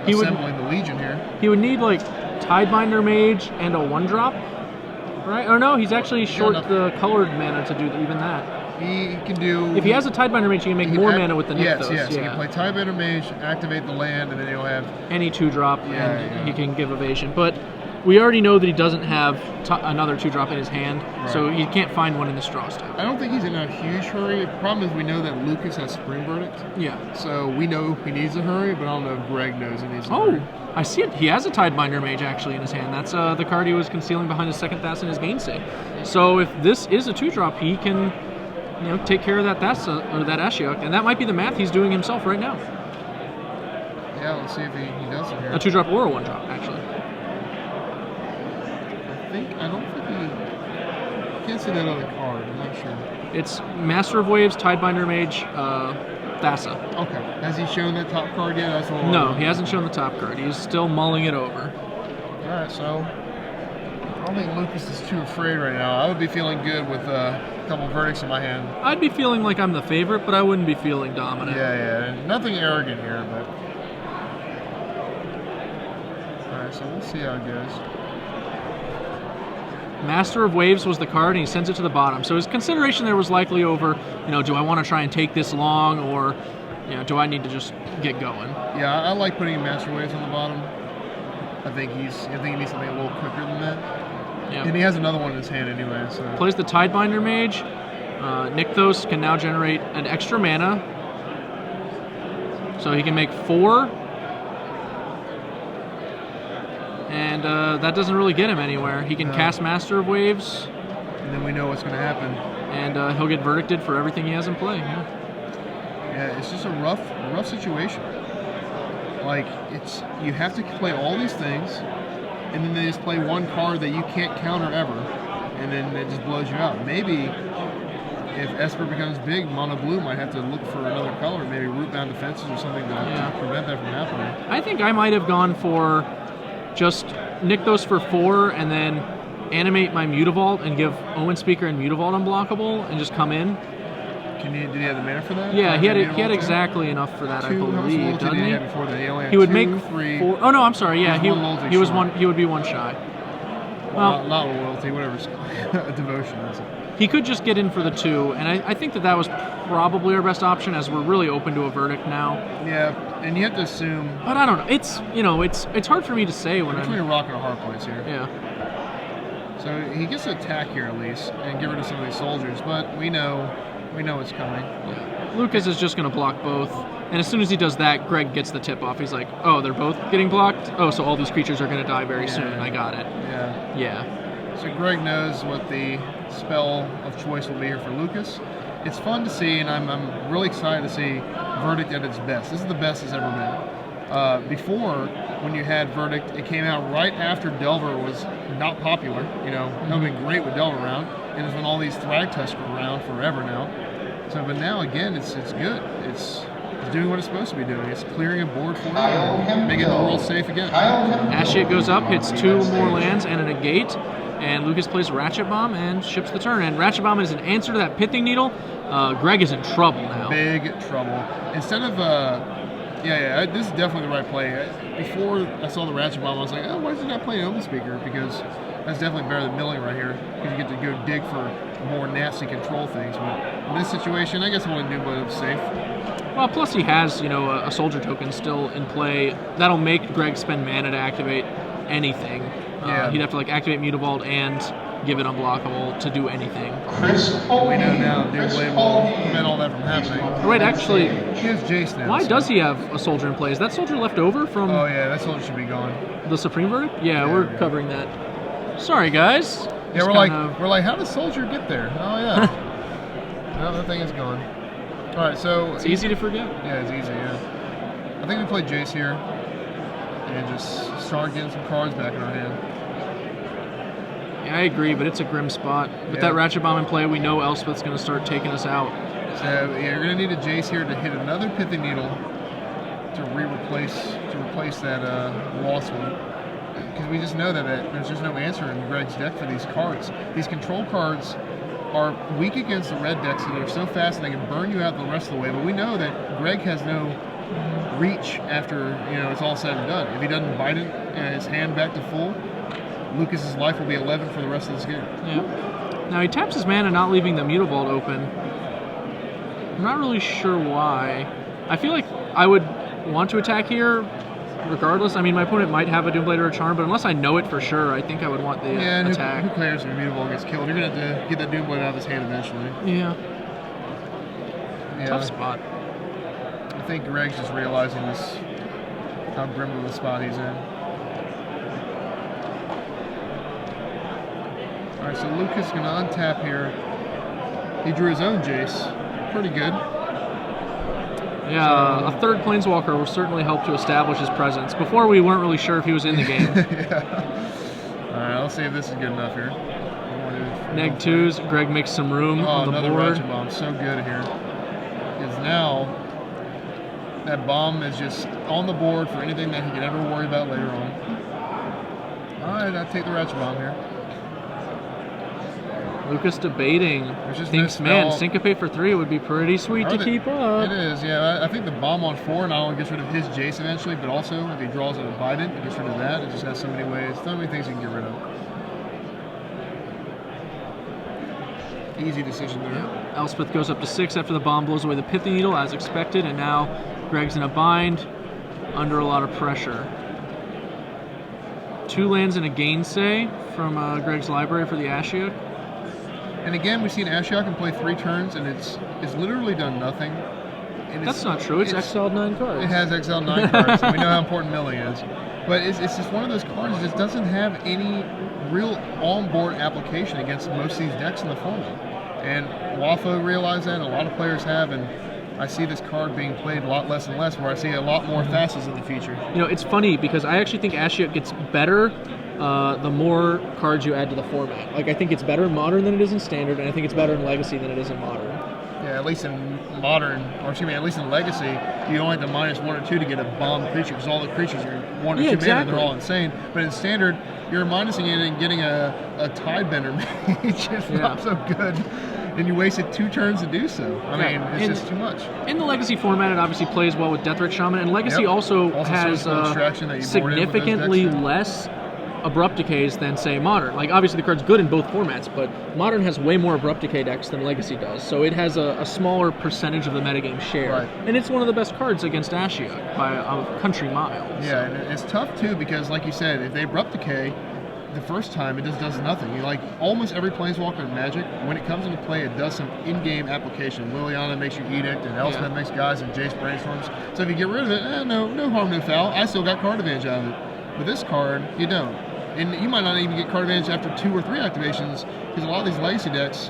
Speaker 2: assembling the Legion here.
Speaker 1: He would need, like, Tidebinder Mage and a 1-drop, right? Or no, he's actually short the colored mana to do even that.
Speaker 2: He can do...
Speaker 1: If he has a Tidebinder Mage, he can make more mana with the Nykthos.
Speaker 2: Yes. He can play Tidebinder Mage, activate the land, and then he'll have...
Speaker 1: any 2-drop, and he can give evasion. But we already know that he doesn't have another 2-drop in his hand, so he can't find one in the straw stack.
Speaker 2: I don't think he's in a huge hurry. The problem is we know that Lucas has Spring Verdict.
Speaker 1: Yeah.
Speaker 2: So we know he needs a hurry, but I don't know if Greg knows he needs a hurry.
Speaker 1: I see it. He has a Tidebinder Mage actually in his hand. That's the card he was concealing behind his second Thassa and his Gainsay. So if this is a 2-drop, he can... take care of that Thassa, or that Ashiok, and that might be the math he's doing himself right now.
Speaker 2: Yeah, let's see if he does it here.
Speaker 1: A 2-drop or a 1-drop, actually.
Speaker 2: I don't think he... I can't see that other card, I'm not sure.
Speaker 1: It's Master of Waves, Tidebinder Mage, Thassa.
Speaker 2: Okay. Has he shown that top card yet? That's what
Speaker 1: no, he hasn't shown the top card. He's still mulling it over.
Speaker 2: Alright, so... I don't think Lucas is too afraid right now. I would be feeling good with a couple verdicts in my hand.
Speaker 1: I'd be feeling like I'm the favorite, but I wouldn't be feeling dominant.
Speaker 2: Yeah. Nothing arrogant here, but... Alright, so we'll see how it goes.
Speaker 1: Master of Waves was the card, and he sends it to the bottom. So his consideration there was likely over, do I want to try and take this long, or, do I need to just get going?
Speaker 2: Yeah, I like putting Master Waves on the bottom. I think he needs something a little quicker than that. Yeah. And he has another one in his hand anyway. So
Speaker 1: plays the Tidebinder Mage. Nykthos can now generate an extra mana. So he can make 4. And that doesn't really get him anywhere. He can cast Master of Waves.
Speaker 2: And then we know what's going to happen.
Speaker 1: And he'll get verdicted for everything he has in play.
Speaker 2: Yeah, it's just a rough situation. Like, you have to play all these things, and then they just play one card that you can't counter ever, and then it just blows you out. Maybe if Esper becomes big, Mono Blue might have to look for another color, maybe Rootbound Defenses or something to prevent that from happening.
Speaker 1: I think I might have gone for just Nykthos for 4, and then animate my Mutavault and give Omen Speaker and Mutavault unblockable, and just come in.
Speaker 2: Did he have the mana for that?
Speaker 1: Yeah, he had exactly enough for that, I believe, doesn't he?
Speaker 2: Before that?
Speaker 1: He would make 4. Oh no, I'm sorry. Yeah, he was one. He would be 1 shy.
Speaker 2: Well, not loyalty, whatever. Devotion. That's it.
Speaker 1: He could just get in for the 2, and I think that was probably our best option, as we're really open to a verdict now.
Speaker 2: Yeah, and you have to assume.
Speaker 1: But I don't know. It's it's hard for me to say when
Speaker 2: between a rock and a hard place here.
Speaker 1: Yeah.
Speaker 2: So he gets to attack here at least and get rid of some of these soldiers, but we know it's coming.
Speaker 1: Yeah. Lucas is just going to block both, and as soon as he does that, Greg gets the tip off. He's like, oh, they're both getting blocked? Oh, so all these creatures are going to die very soon. I got it. Yeah.
Speaker 2: So Greg knows what the spell of choice will be here for Lucas. It's fun to see, and I'm really excited to see Verdict at its best. This is the best it's ever been. Before, when you had Verdict, it came out right after Delver was not popular. You know, not been great with Delver around, and it's been all these Thragtusk around forever now. So, but now again, it's good. It's doing what it's supposed to be doing. It's clearing a board for you, making the world safe again.
Speaker 1: Ashiok goes up, hits 2 more lands and a negate, and Lukas plays Ratchet Bomb and ships the turn. And Ratchet Bomb is an answer to that Pithing Needle. Greg is in trouble now.
Speaker 2: Big trouble. Instead of this is definitely the right play. Before I saw the Ratchet Bomb, I was like, oh, why is he not playing Open Speaker? Because that's definitely better than milling right here, because you get to go dig for more nasty control things. But in this situation, I guess Holding Doomblade is safe.
Speaker 1: Well, plus he has, a soldier token still in play. That'll make Greg spend mana to activate anything. He'd have to activate Mutavault and give it unblockable to do anything.
Speaker 2: We know now Doomblade will prevent all that from happening.
Speaker 1: Wait, actually,
Speaker 2: he has Jace now.
Speaker 1: Why does he have a soldier in play? Is that soldier left over from?
Speaker 2: Oh yeah, that soldier should be gone.
Speaker 1: The Supreme Verdict? Yeah, we're covering that. Sorry, guys.
Speaker 2: Yeah, we're like, how does soldier get there? Oh yeah. No, that thing is gone. All right, so
Speaker 1: it's easy to forget.
Speaker 2: Yeah, it's easy. Yeah, I think we play Jace here and just start getting some cards back in our hand.
Speaker 1: Yeah, I agree, but it's a grim spot. With that Ratchet Bomb in play, we know Elspeth's going to start taking us out.
Speaker 2: So yeah, you're going to need a Jace here to hit another Pithing Needle to replace that lost one. Because we just know that there's just no answer in Greg's deck for these cards. These control cards are weak against the red decks, and they're so fast and they can burn you out the rest of the way. But we know that Greg has no reach after it's all said and done. If he doesn't bite it his hand back to full, Lucas's life will be 11 for the rest of this game.
Speaker 1: Yeah. Now he taps his mana, not leaving the Mutavault open. I'm not really sure why. I feel like I would want to attack here regardless. I mean, my opponent might have a Doomblade or a Charm, but unless I know it for sure, I think I would want the attack.
Speaker 2: Who cares if your Mutavault gets killed? You're going to have to get that Doomblade out of his hand eventually.
Speaker 1: Yeah. Tough spot.
Speaker 2: I think Greg's just realizing how grim of a spot he's in. All right, so Lukas is going to untap here. He drew his own Jace. Pretty good.
Speaker 1: Yeah, a third Planeswalker will certainly help to establish his presence. Before, we weren't really sure if he was in the game.
Speaker 2: All right, let's see if this is good enough here.
Speaker 1: Neg 2s, Greg makes some room on the board.
Speaker 2: Ratchet Bomb, so good here. Because now, that bomb is just on the board for anything that he could ever worry about later on. All right, I'll take the Ratchet Bomb here.
Speaker 1: Lukas debating. Thinks, man, Scgmke for 3 would be pretty sweet to keep up.
Speaker 2: It is, yeah. I think the bomb on 4 not only gets rid of his Jace eventually, but also if he draws it invited, it gets rid of that. It just has so many ways, so many things you can get rid of. Easy decision there.
Speaker 1: Yeah. Elspeth goes up to 6 after the bomb blows away the Pithing Needle, as expected, and now Greg's in a bind, under a lot of pressure. 2 lands and a Gainsay from Greg's library for the Ashiok.
Speaker 2: And again, we've seen Ashiok can play 3 turns, and it's literally done nothing. And
Speaker 1: that's not true. It's exiled 9 cards.
Speaker 2: It has exiled 9 cards, and we know how important milling is. But it's just one of those cards that just doesn't have any real on-board application against most of these decks in the format. And Wafo realized that, and a lot of players have, and I see this card being played a lot less and less, where I see a lot more Thasses in the future.
Speaker 1: It's funny, because I actually think Ashiok gets better the more cards you add to the format. I think it's better in Modern than it is in Standard, and I think it's better in Legacy than it is in Modern.
Speaker 2: Yeah, at least in Modern, at least in Legacy, you only have to -1 or 2 to get a bomb creature, because all the creatures are 1 or 2 mana, and they're all insane. But in Standard, you're minusing it and getting a Tidebender mage. It's not so good. And you wasted 2 turns to do so. I mean, it's just too much. In
Speaker 1: the Legacy format, it obviously plays well with Deathrite Shaman, and Legacy also has significantly less Abrupt Decays than, say, Modern. Obviously the card's good in both formats, but Modern has way more Abrupt Decay decks than Legacy does, so it has a smaller percentage of the metagame share.
Speaker 2: Right.
Speaker 1: And it's one of the best cards against Ashiok by a country mile.
Speaker 2: Yeah, and it's tough, too, because, like you said, if they Abrupt Decay the first time, it just does nothing. Almost every Planeswalker in Magic, when it comes into play, it does some in-game application. Liliana makes you Edict, and Elspeth makes guys, and Jace Brainstorms. So if you get rid of it, no harm, no foul. I still got card advantage out of it. With this card, you don't. And you might not even get card advantage after 2 or 3 activations, because a lot of these Legacy decks,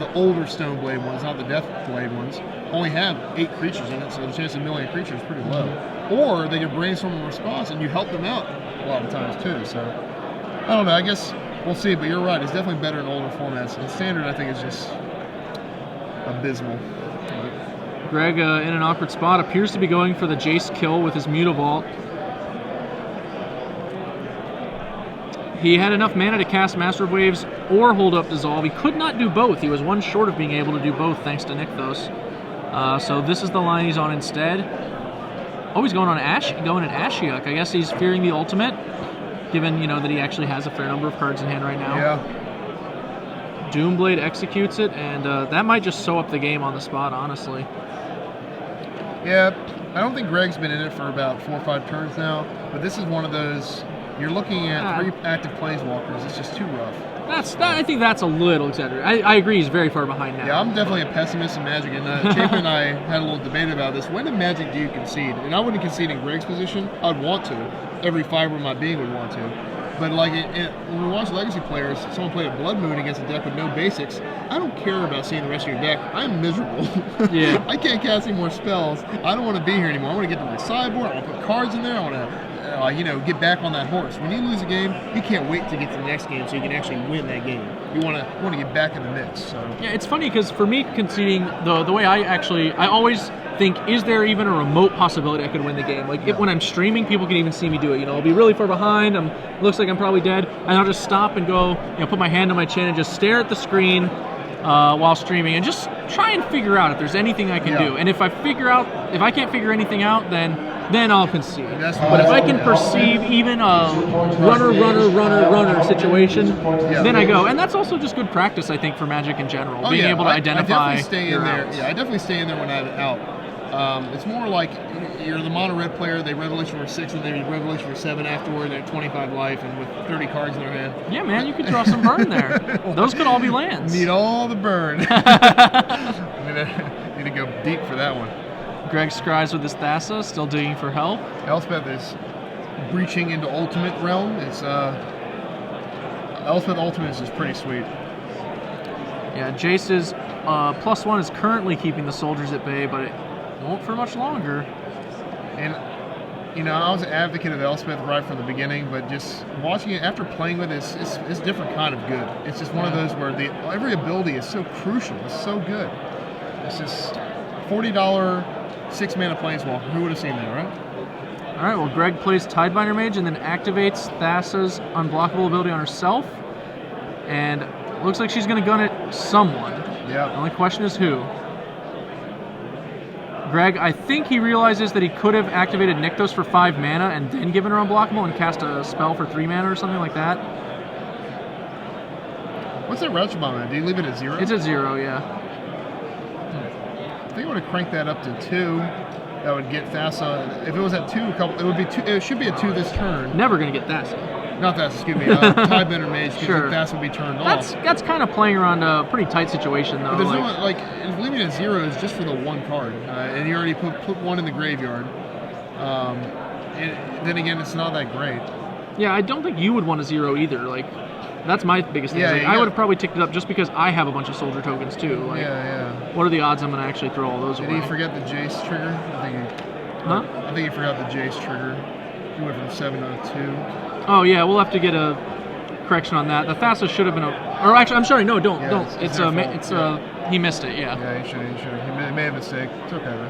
Speaker 2: the older Stoneblade ones, not the Deathblade ones, only have 8 creatures in it, so the chance of milling a creature is pretty low. Or they can brainstorm a response and you help them out a lot of times too. So I don't know. I guess we'll see. But you're right. It's definitely better in older formats. And Standard, I think, is just abysmal.
Speaker 1: Greg, in an awkward spot, appears to be going for the Jace kill with his Mutavault. He had enough mana to cast Master of Waves or hold up Dissolve. He could not do both. He was one short of being able to do both thanks to Nykthos. So this is the line he's on instead. Oh, he's going at Ashiok. I guess he's fearing the ultimate, given that he actually has a fair number of cards in hand right now.
Speaker 2: Yeah.
Speaker 1: Doomblade executes it, and that might just sew up the game on the spot, honestly.
Speaker 2: Yeah, I don't think Greg's been in it for about 4 or 5 turns now, but this is one of those. You're looking at 3 active Planeswalkers. It's just too rough.
Speaker 1: I think that's a little exaggerated. I agree he's very far behind now.
Speaker 2: Yeah, I'm definitely a pessimist in Magic, and Chapin and I had a little debate about this. When in Magic do you concede? And I wouldn't concede in Greg's position. I'd want to. Every fiber of my being would want to. But like when we watch Legacy players, someone played a Blood Moon against a deck with no basics. I don't care about seeing the rest of your deck. I'm miserable.
Speaker 1: Yeah.
Speaker 2: I can't cast any more spells. I don't want to be here anymore. I want to get to my sideboard. I want to put cards in there. I want to get back on that horse. When you lose a game, you can't wait to get to the next game so you can actually win that game. You want to get back in the mix. So
Speaker 1: yeah, it's funny because for me, conceding the way I always think, is there even a remote possibility I could win the game? Like when I'm streaming, people can even see me do it. I'll be really far behind. Looks like I'm probably dead, and I'll just stop and go. Put my hand on my chin and just stare at the screen while streaming and just try and figure out if there's anything I can do. And if I can't figure anything out, then I'll concede. But if I can perceive even a runner situation, then I go. And that's also just good practice, I think, for Magic in general. Being able to identify.
Speaker 2: I definitely stay in there. Yeah, I definitely stay in there when I'm out. It's more like you're the mono red player, they Revelation for 6 and they Revelation for 7 afterward, they're 25 life and with 30 cards in their hand.
Speaker 1: Yeah, man, you could draw some burn there. Those could all be lands.
Speaker 2: Need all the burn. Need to go deep for that one.
Speaker 1: Greg scries with his Thassa, still digging for help.
Speaker 2: Elspeth is breaching into Ultimate realm. It's Elspeth Ultimate is just pretty sweet.
Speaker 1: Yeah, Jace's +1 is currently keeping the soldiers at bay, but it won't for much longer.
Speaker 2: And I was an advocate of Elspeth right from the beginning, but just watching it after playing with it, it's a different kind of good. It's just one of those where every ability is so crucial. It's so good. It's just $40 6-mana Planeswalker. Who would have seen that, right?
Speaker 1: All right. Well, Greg plays Tidebinder Mage and then activates Thassa's unblockable ability on herself, and looks like she's going to gun at someone.
Speaker 2: Yeah.
Speaker 1: The only question is who. Greg, I think he realizes that he could have activated Nykthos for 5 mana and then given her unblockable and cast a spell for 3 mana or something like that.
Speaker 2: What's that Ratchet Bomb at? Do you leave it at 0?
Speaker 1: It's at 0, yeah.
Speaker 2: I think I would have cranked that up to 2. That would get Thassa. If it was at 2, it would be 2. It should be at 2 this turn.
Speaker 1: Never going to get Thassa.
Speaker 2: Not Thassa, excuse me. Tidebender Mage, because
Speaker 1: sure.
Speaker 2: Thassa would be turned off.
Speaker 1: That's kind of playing around a pretty tight situation, though.
Speaker 2: But there's leaving it at 0 is just for the 1 card, and you already put 1 in the graveyard. And then again, it's not that great.
Speaker 1: Yeah, I don't think you would want a 0 either. That's my biggest thing. I would have probably ticked it up just because I have a bunch of soldier tokens too. What are the odds I'm going to actually throw all those away?
Speaker 2: Did he forget the Jace trigger? I think he forgot the Jace trigger. He went from 7 to 2.
Speaker 1: Oh yeah, we'll have to get a correction on that. The Thassa should have been or actually, I'm sorry, no, don't. He missed it. Yeah.
Speaker 2: Yeah, he should. He made a mistake. It's okay though.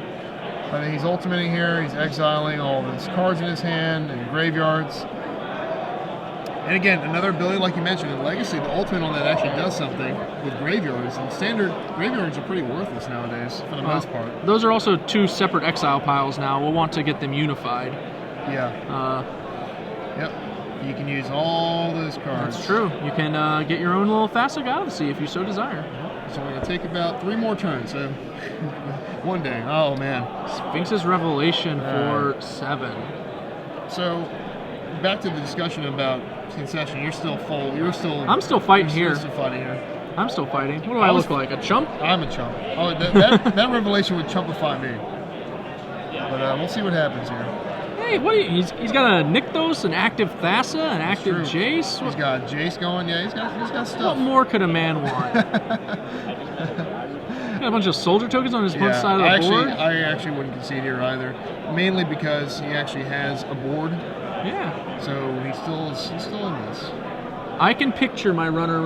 Speaker 2: I think he's ultimating here. He's exiling all of his cards in his hand and graveyards. And again, another ability like you mentioned in Legacy, the ultimate on that actually does something with graveyards. And standard graveyards are pretty worthless nowadays for the most part.
Speaker 1: Those are also 2 separate exile piles now. We'll want to get them unified.
Speaker 2: Yeah. Yep. You can use all those cards.
Speaker 1: That's true. You can get your own little Thassa Galaxy if you so desire.
Speaker 2: It's only going to take about 3 more turns. So one day. Oh man.
Speaker 1: Sphinx's Revelation for 7.
Speaker 2: So back to the discussion about concession. You're still full.
Speaker 1: I'm still fighting here.
Speaker 2: Still fighting here.
Speaker 1: I'm still fighting. What do I look like? A chump?
Speaker 2: I'm a chump. Oh, that Revelation would chumpify me. But we'll see what happens here.
Speaker 1: Hey, he's got a Nykthos, an active Thassa, an active Jace.
Speaker 2: He's got Jace going. Yeah, he's got stuff.
Speaker 1: What more could a man want? a bunch of soldier tokens on his opponent's side of the board.
Speaker 2: I actually wouldn't concede here either, mainly because he actually has a board.
Speaker 1: Yeah.
Speaker 2: So he's still in this.
Speaker 1: I can picture my runner.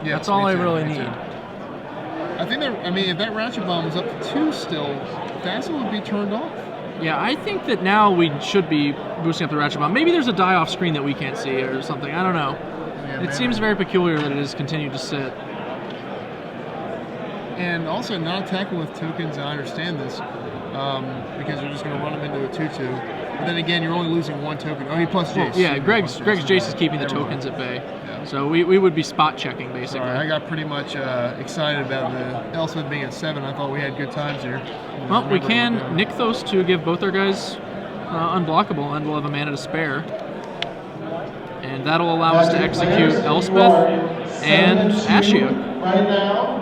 Speaker 2: Yeah,
Speaker 1: that's all I really need.
Speaker 2: I think that, I mean, if that ratchet bomb was up to 2 still, Thassa would be turned off.
Speaker 1: Yeah, I think that now we should be boosting up the ratchet bomb. Maybe there's a die off screen that we can't see or something. I don't know.
Speaker 2: Yeah,
Speaker 1: it seems very peculiar that it has continued to sit.
Speaker 2: And also not attacking with tokens, I understand this, because you're just going to run them into a 2/2. But then again, you're only losing 1 token. Oh, he plus Jace.
Speaker 1: Yeah, Greg's Jace is keeping the tokens at bay. Yeah. So we would be spot checking, basically.
Speaker 2: Sorry, I got pretty much excited about the Elspeth being at 7. I thought we had good times here.
Speaker 1: Well, we can nick those to give both our guys unblockable, and we'll have a mana to spare. And that'll allow us to execute Elspeth and Ashiok.
Speaker 3: Right now.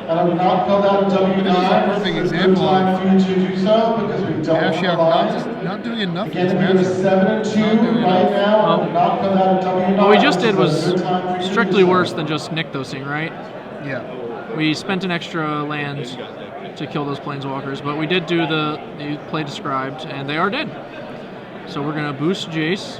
Speaker 3: And I would not fill out W9.
Speaker 2: This is a perfect example of
Speaker 3: for you to do so because we don't
Speaker 2: Ashiok not doing enough in this
Speaker 3: Again, we
Speaker 2: matchup.
Speaker 3: 7-2 right now. I would not fill out W9.
Speaker 1: What we just did was strictly worse than just nick those things, right?
Speaker 2: Yeah.
Speaker 1: We spent an extra land to kill those planeswalkers, but we did do the play described, and they are dead. So we're going to boost Jace.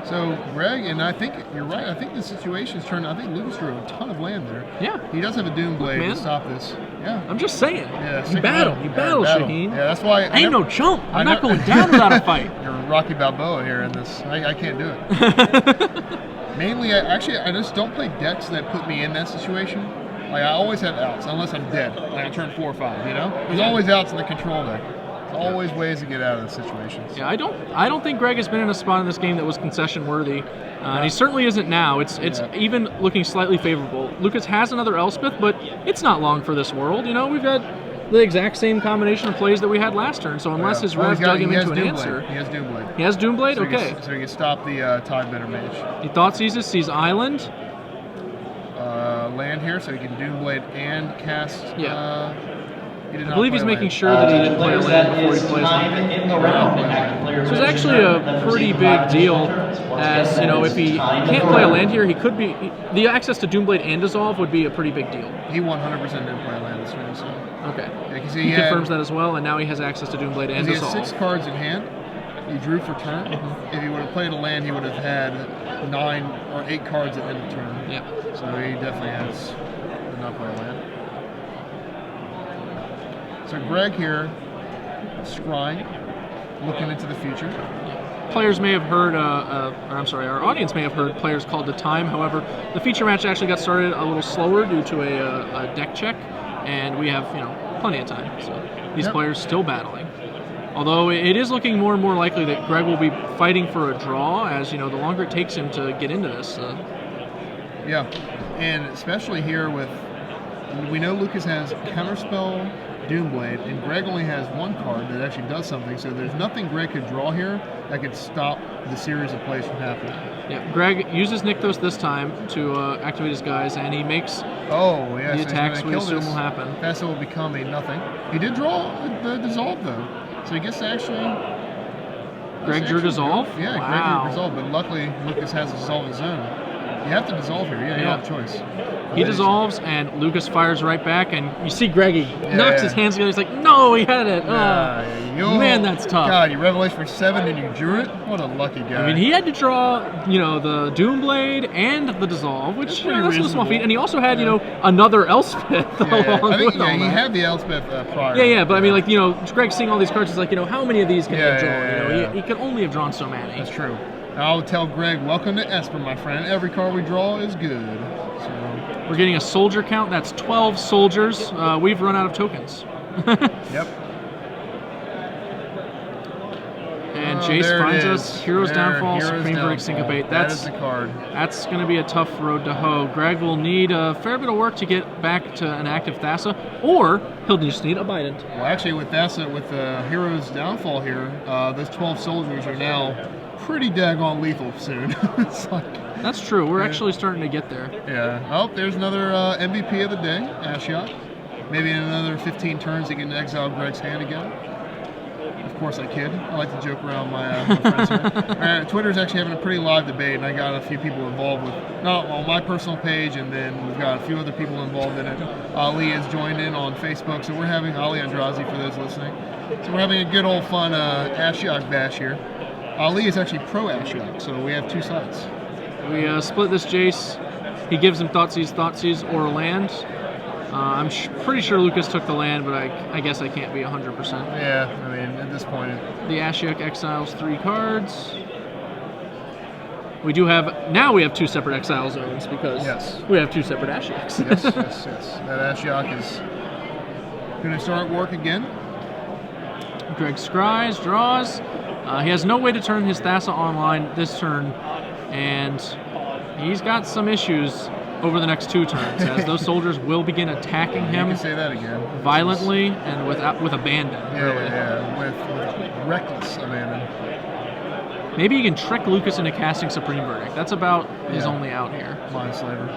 Speaker 2: So, Greg, and I think you're right, I think the situation's turned. I think Lukas drew a ton of land there.
Speaker 1: Yeah.
Speaker 2: He does have a Doom Blade
Speaker 1: Man.
Speaker 2: to stop this. Yeah.
Speaker 1: I'm just saying.
Speaker 2: Yeah,
Speaker 1: You battle, Shaheen.
Speaker 2: Yeah, that's why
Speaker 1: I ain't no chump. I'm not going down without a fight.
Speaker 2: You're Rocky Balboa here in this. I can't do it. Mainly, I just don't play decks that put me in that situation. Like, I always have outs, unless I'm dead. Like, I turn 4 or 5, you know? There's always outs in the control deck. There's always ways to get out of the situations.
Speaker 1: Yeah, I don't think Greg has been in a spot in this game that was concession worthy. And he certainly isn't now. It's even looking slightly favorable. Lukas has another Elspeth, but it's not long for this world. You know, we've had the exact same combination of plays that we had last turn. So unless his rev dug him into an answer.
Speaker 2: He has Doom Blade.
Speaker 1: He has Doom Blade?
Speaker 2: So
Speaker 1: okay.
Speaker 2: So he can stop the Tidebender Mage.
Speaker 1: He thought sees Island.
Speaker 2: Land here, so he can Doom Blade and cast.
Speaker 1: Yeah.
Speaker 2: He did
Speaker 1: I
Speaker 2: not
Speaker 1: believe
Speaker 2: play
Speaker 1: he's
Speaker 2: a
Speaker 1: making
Speaker 2: land.
Speaker 1: sure that he didn't play a land before he plays one.
Speaker 3: In the round,
Speaker 1: So it's actually a pretty big deal, as you know, if he can't play a land here, he could be the access to Doom Blade and Dissolve would be a pretty big deal.
Speaker 2: He 100% didn't play a land this turn, so.
Speaker 1: Okay.
Speaker 2: Yeah,
Speaker 1: he confirms that as well, and now he has access to Doom Blade and
Speaker 2: he
Speaker 1: Dissolve.
Speaker 2: has 6 cards in hand. He drew for turn. If he would have played a land, he would have had 9 or 8 cards at end of turn.
Speaker 1: Yeah.
Speaker 2: So he definitely did not play a land. So Greg here, scrying, looking into the future.
Speaker 1: Players may have heard, our audience may have heard players called to time. However, the feature match actually got started a little slower due to a deck check, and we have plenty of time. So these players still battling. Although it is looking more and more likely that Greg will be fighting for a draw, as the longer it takes him to get into this.
Speaker 2: Yeah, and especially here we know Lukas has Counterspell, Doomblade, and Greg only has 1 card that actually does something, so there's nothing Greg could draw here that could stop the series of plays from happening.
Speaker 1: Yeah, Greg uses Nykthos this time to activate his guys, and he makes the attacks we assume will happen.
Speaker 2: Thassa will become a nothing. He did draw the Dissolve, though, so he gets to actually...
Speaker 1: Greg drew Dissolve?
Speaker 2: Yeah,
Speaker 1: wow.
Speaker 2: Greg drew Dissolve, but luckily Lukas has a Dissolve of his own. You have to dissolve here. Yeah, you don't have a choice.
Speaker 1: He dissolves, and Lukas fires right back, and you see Greggy knocks his hands together. He's like, no, he had it. Man, that's tough.
Speaker 2: God, you Revelation for 7 and you drew it? What a lucky guy.
Speaker 1: I mean, he had to draw, the Doomblade and the Dissolve, which that's a small feat. And he also had, another Elspeth along with all
Speaker 2: he
Speaker 1: that.
Speaker 2: had the Elspeth prior.
Speaker 1: Yeah, but I mean, Greg seeing all these cards is like, how many of these can he have drawn? He could only have drawn so many.
Speaker 2: That's true. I'll tell Greg, welcome to Esper, my friend. Every card we draw is good. So.
Speaker 1: We're getting a soldier count. That's 12 soldiers. We've run out of tokens.
Speaker 2: Yep.
Speaker 1: And Jace finds us Hero's Downfall, Supreme Verdict, Syncopate.
Speaker 2: That is the card.
Speaker 1: That's going to be a tough road to hoe. Greg will need a fair bit of work to get back to an active Thassa, or he'll just need a Bident.
Speaker 2: Well, actually, with Thassa, with Hero's Downfall here, those 12 soldiers are now pretty daggone lethal soon. It's like,
Speaker 1: that's true. We're actually starting to get there.
Speaker 2: Yeah. Oh, there's another MVP of the day, Ashiok. Maybe in another 15 turns he can exile Greg's hand again. Of course I kid. I like to joke around my friends here. Twitter's actually having a pretty live debate, and I got a few people involved with, not on my personal page, and then we've got a few other people involved in it. Ali has joined in on Facebook, so we're having Ali Andrazi for those listening. So we're having a good old fun Ashiok bash here. Ali is actually pro Ashiok, so we have two sides.
Speaker 1: We split this Jace. He gives him Thoughtseize, or land. I'm pretty sure Lukas took the land, but I guess I can't be 100%.
Speaker 2: Yeah, I mean, at this point...
Speaker 1: The Ashiok exiles 3 cards. We have 2 separate exile zones because we have 2 separate Ashioks.
Speaker 2: yes. That Ashiok is going to start work again.
Speaker 1: Greg scries, draws. He has no way to turn his Thassa online this turn, and he's got some issues over the next 2 turns, as those soldiers will begin attacking him.
Speaker 2: You can say that again.
Speaker 1: Violently and with abandon.
Speaker 2: Yeah, with reckless abandon.
Speaker 1: Maybe you can trick Lukas into casting Supreme Verdict. That's about his only out here.
Speaker 2: Mindslaver.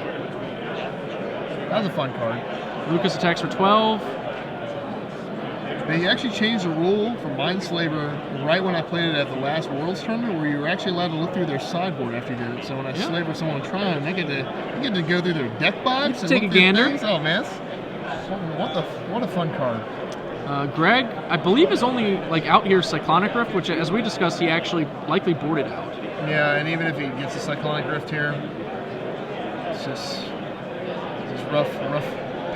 Speaker 2: That was a fun card.
Speaker 1: Lukas attacks for 12.
Speaker 2: They actually changed the rule for Mindslaver right when I played it at the last Worlds tournament, where you were actually allowed to look through their sideboard after you did it. So when I slaver someone trying, they get to go through their deck box and
Speaker 1: take
Speaker 2: look
Speaker 1: a gander.
Speaker 2: Things. Oh man, what a fun card.
Speaker 1: Greg, I believe, is only out here Cyclonic Rift, which, as we discussed, he actually likely boarded out.
Speaker 2: Yeah, and even if he gets a Cyclonic Rift here, it's just rough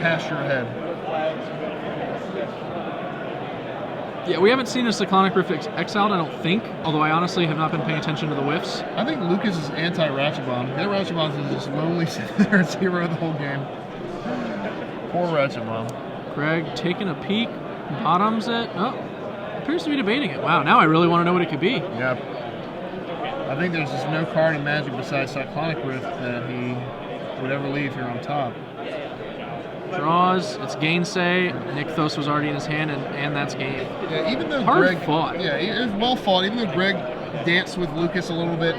Speaker 2: pasture ahead.
Speaker 1: Yeah, we haven't seen a Cyclonic Rift exiled, I don't think, although I honestly have not been paying attention to the whiffs.
Speaker 2: I think Lukas is anti-Ratchet Bomb. That Ratchet Bomb is just lonely sitting there at 0 the whole game. Poor Ratchet Bomb.
Speaker 1: Greg taking a peek, bottoms it. Oh, appears to be debating it. Wow, now I really want to know what it could be.
Speaker 2: Yep. I think there's just no card in Magic besides Cyclonic Rift that he would ever leave here on top.
Speaker 1: Draws, it's Gainsay. Nykthos was already in his hand, and that's game.
Speaker 2: Yeah, even though
Speaker 1: Hard
Speaker 2: Greg
Speaker 1: fought.
Speaker 2: Yeah, it was well fought. Even though Greg danced with Lukas a little bit,